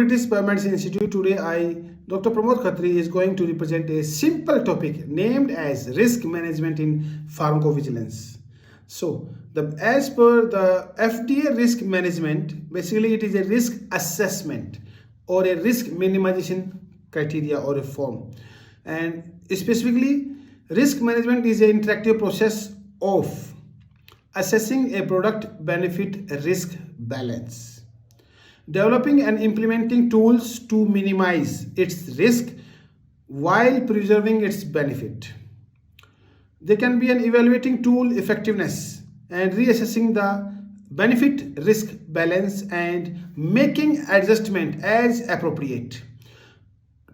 British BioMedicine Institute. Today Dr. Pramod Khatri is going to represent a simple topic named as risk management in pharmacovigilance. So as per the FDA risk management, basically it is a risk assessment or a risk minimization criteria or a form. And specifically, risk management is an interactive process of assessing a product benefit risk balance, developing and implementing tools to minimize its risk while preserving its benefit. They can be an evaluating tool effectiveness and reassessing the benefit risk balance and making adjustment as appropriate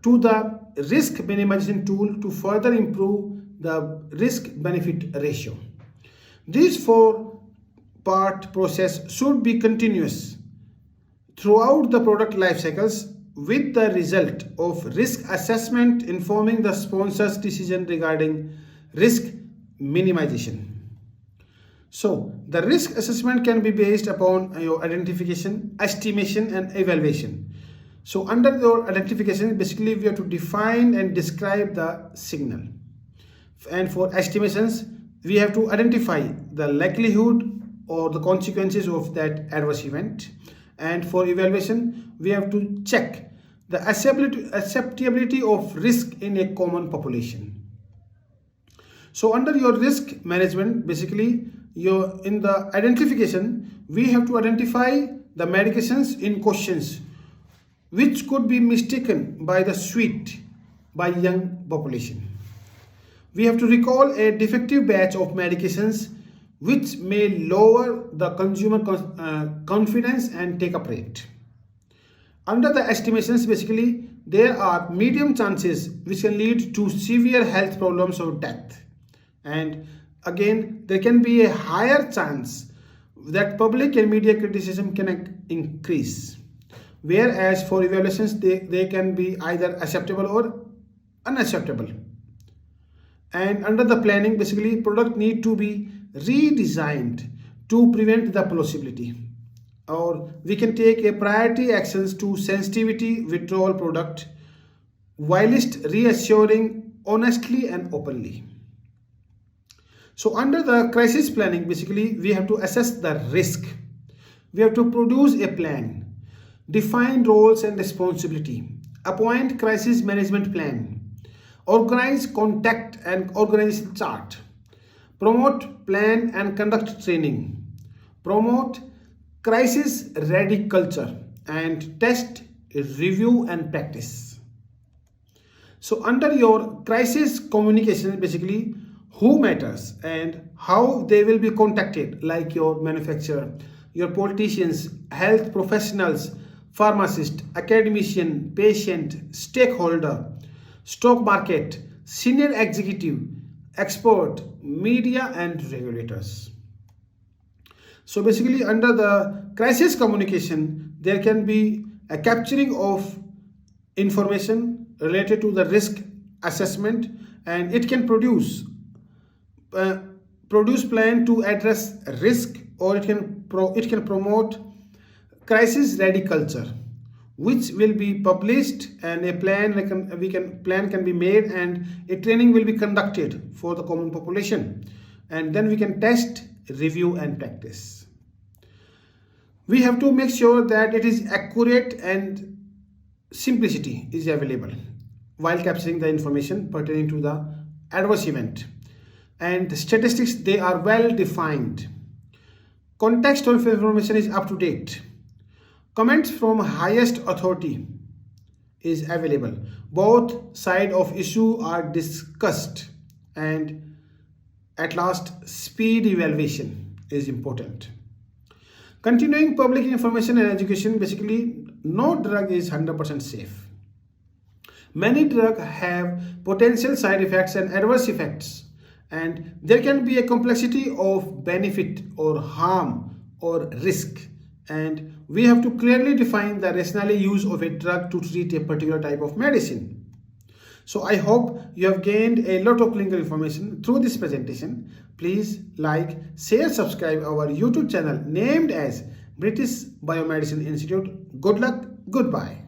to the risk minimization tool to further improve the risk benefit ratio. This four-part process should be continuous throughout the product life cycles, with the result of risk assessment informing the sponsor's decision regarding risk minimization. So the risk assessment can be based upon your identification, estimation and evaluation. So under your identification, basically we have to define and describe the signal. And for estimations, we have to identify the likelihood or the consequences of that adverse event. And for evaluation, we have to check the acceptability of risk in a common population. So under your risk management, basically in the identification, we have to identify the medications in questions which could be mistaken by the sweet by young population. We have to recall a defective batch of medications which may lower the consumer confidence and take-up rate. Under the estimations, basically, there are medium chances which can lead to severe health problems or death. And again, there can be a higher chance that public and media criticism can increase. Whereas for evaluations, they can be either acceptable or unacceptable. And under the planning, basically product need to be redesigned to prevent the plausibility, or we can take a priority actions to sensitivity withdrawal product whilst reassuring honestly and openly. So under the crisis planning, basically we have to assess the risk. We have to produce a plan, define roles and responsibility, appoint crisis management plan, organize contact and organization chart, promote, plan and conduct training, promote crisis ready culture, and test, review and practice. So under your crisis communication, basically who matters and how they will be contacted, like your manufacturer, your politicians, health professionals, pharmacist, academician, patient, stakeholder, stock market, senior executive, expert, media and regulators. So basically under the crisis communication, there can be a capturing of information related to the risk assessment, and it can produce plan to address risk, or it can promote crisis ready culture, which will be published, and a plan can be made, and a training will be conducted for the common population, and then we can test, review and practice. We have to make sure that it is accurate and simplicity is available while capturing the information pertaining to the adverse event, and the statistics, they are well defined. Context of information is up to date. Comments from highest authority is available. Both sides of issue are discussed, and at last speed evaluation is important. Continuing public information and education, basically no drug is 100% safe. Many drugs have potential side effects and adverse effects, and there can be a complexity of benefit or harm or risk, and we have to clearly define the rationale use of a drug to treat a particular type of medicine. So I hope you have gained a lot of clinical information through this presentation. Please like, share, subscribe our YouTube channel named as British BioMedicine Institute. Good luck, goodbye.